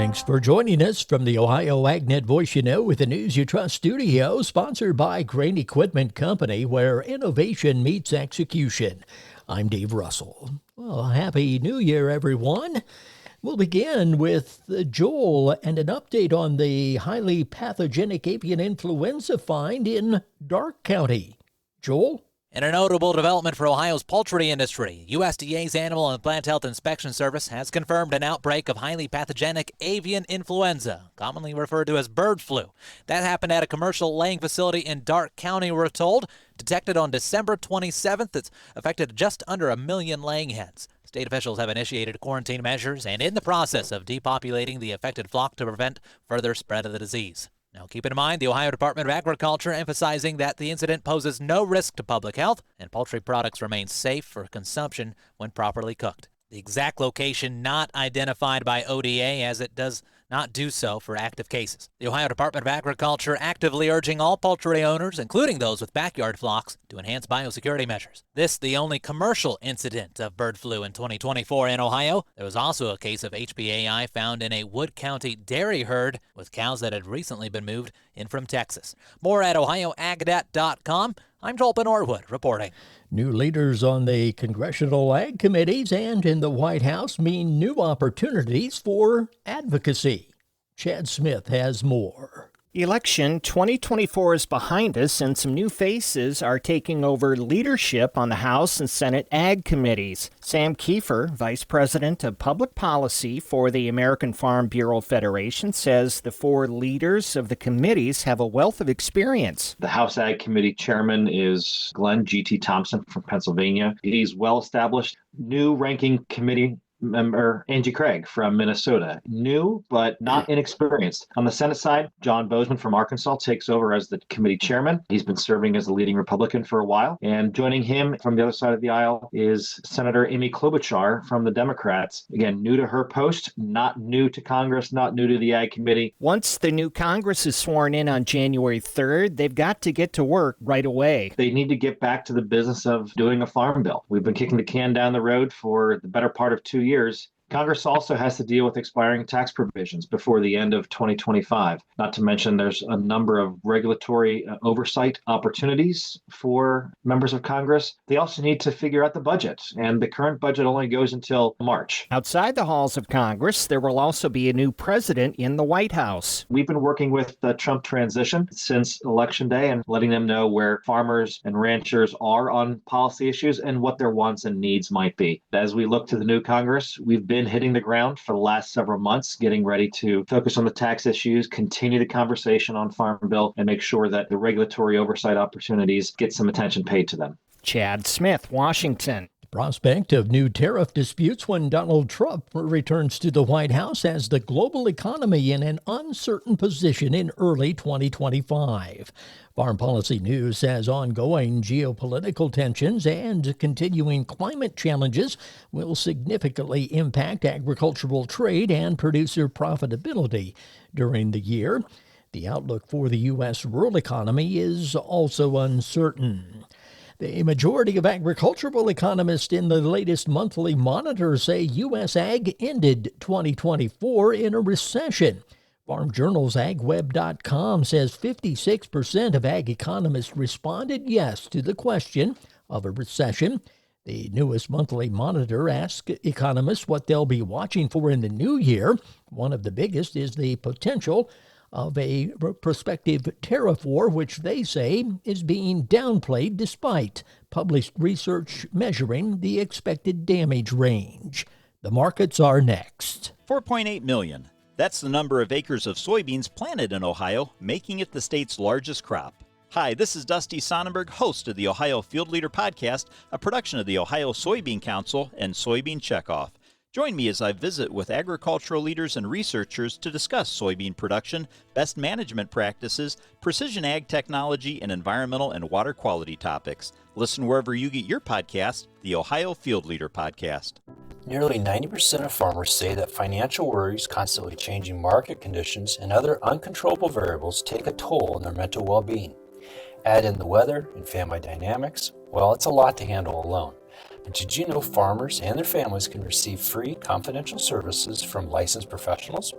Thanks for joining us from the Ohio AgNet Voice You Know with the News You Trust studio, sponsored by Grain Equipment Company, where innovation meets execution. I'm Dave Russell. Well, Happy New Year, everyone. We'll begin with Joel and an update on the highly pathogenic avian influenza find in Darke County. Joel? In a notable development for Ohio's poultry industry, USDA's Animal and Plant Health Inspection Service has confirmed an outbreak of highly pathogenic avian influenza, commonly referred to as bird flu. That happened at a commercial laying facility in Darke County, we're told. Detected on December 27th, it's affected just under 1 million laying hens. State officials have initiated quarantine measures and in the process of depopulating the affected flock to prevent further spread of the disease. Now, keep in mind, the Ohio Department of Agriculture emphasizing that the incident poses no risk to public health and poultry products remain safe for consumption when properly cooked. The exact location not identified by ODA, as it does not do so for active cases. The Ohio Department of Agriculture actively urging all poultry owners, including those with backyard flocks, to enhance biosecurity measures. This the only commercial incident of bird flu in 2024 in Ohio. There was also a case of HPAI found in a Wood County dairy herd with cows that had recently been moved in from Texas. More at ohioagnet.com. I'm Joel Norwood reporting. New leaders on the congressional ag committees and in the White House mean new opportunities for advocacy. Chad Smith has more. Election 2024 is behind us, and some new faces are taking over leadership on the House and Senate Ag Committees. Sam Kiefer, Vice President of Public Policy for the American Farm Bureau Federation, says the 4 leaders of the committees have a wealth of experience. The House Ag Committee chairman is Glenn G.T. Thompson from Pennsylvania. He's well-established. New ranking committee member Angie Craig from Minnesota. New, but not inexperienced. On the Senate side, John Bozeman from Arkansas takes over as the committee chairman. He's been serving as the leading Republican for a while. And joining him from the other side of the aisle is Senator Amy Klobuchar from the Democrats. Again, new to her post, not new to Congress, not new to the Ag Committee. Once the new Congress is sworn in on January 3rd, they've got to get to work right away. They need to get back to the business of doing a farm bill. We've been kicking the can down the road for the better part of 2 years. Congress also has to deal with expiring tax provisions before the end of 2025. Not to mention there's a number of regulatory oversight opportunities for members of Congress. They also need to figure out the budget, and the current budget only goes until March. Outside the halls of Congress, there will also be a new president in the White House. We've been working with the Trump transition since Election Day and letting them know where farmers and ranchers are on policy issues and what their wants and needs might be. As we look to the new Congress, we've been hitting the ground for the last several months, getting ready to focus on the tax issues, continue the conversation on Farm Bill, and make sure that the regulatory oversight opportunities get some attention paid to them. Chad Smith, Washington. Prospect of new tariff disputes when Donald Trump returns to the White House has the global economy in an uncertain position in early 2025. Farm Policy News says ongoing geopolitical tensions and continuing climate challenges will significantly impact agricultural trade and producer profitability during the year. The outlook for the U.S. rural economy is also uncertain. The majority of agricultural economists in the latest monthly monitor say U.S. ag ended 2024 in a recession. Farm Journal's AgWeb.com says 56% of ag economists responded yes to the question of a recession. The newest monthly monitor asks economists what they'll be watching for in the new year. One of the biggest is the potential of a prospective tariff war, which they say is being downplayed despite published research measuring the expected damage range. The markets are next. 4.8 million. That's the number of acres of soybeans planted in Ohio, making it the state's largest crop. Hi, this is Dusty Sonnenberg, host of the Ohio Field Leader Podcast, a production of the Ohio Soybean Council and Soybean Checkoff. Join me as I visit with agricultural leaders and researchers to discuss soybean production, best management practices, precision ag technology, and environmental and water quality topics. Listen wherever you get your podcast, the Ohio Field Leader Podcast. Nearly 90% of farmers say that financial worries, constantly changing market conditions, and other uncontrollable variables take a toll on their mental well-being. Add in the weather and family dynamics, well, it's a lot to handle alone. But did you know farmers and their families can receive free confidential services from licensed professionals?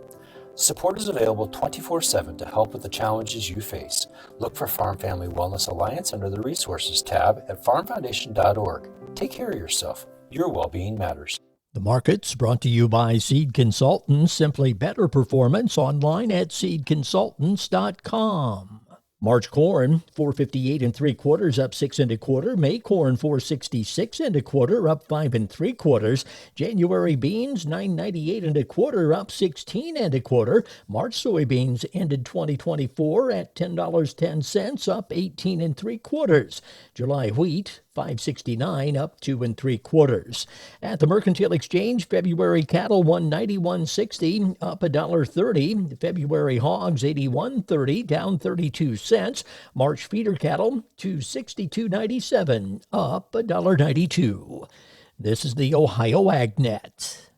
Support is available 24/7 to help with the challenges you face. Look for Farm Family Wellness Alliance under the Resources tab at farmfoundation.org. Take care of yourself. Your well-being matters. The market's brought to you by Seed Consultants. Simply better performance online at seedconsultants.com. March corn, 458 3/4, up 6 1/4. May corn, 466 1/4, up 5 3/4. January beans, 998 1/4, up 16 1/4. March soybeans ended 2024 at $10.10, up 18 3/4. July wheat, 569, up 2 3/4. At the Mercantile Exchange, February cattle 191.60, up $1.30. February hogs 81.30, down 32 cents. March feeder cattle 262.97, up $1.92. This is the Ohio AgNet.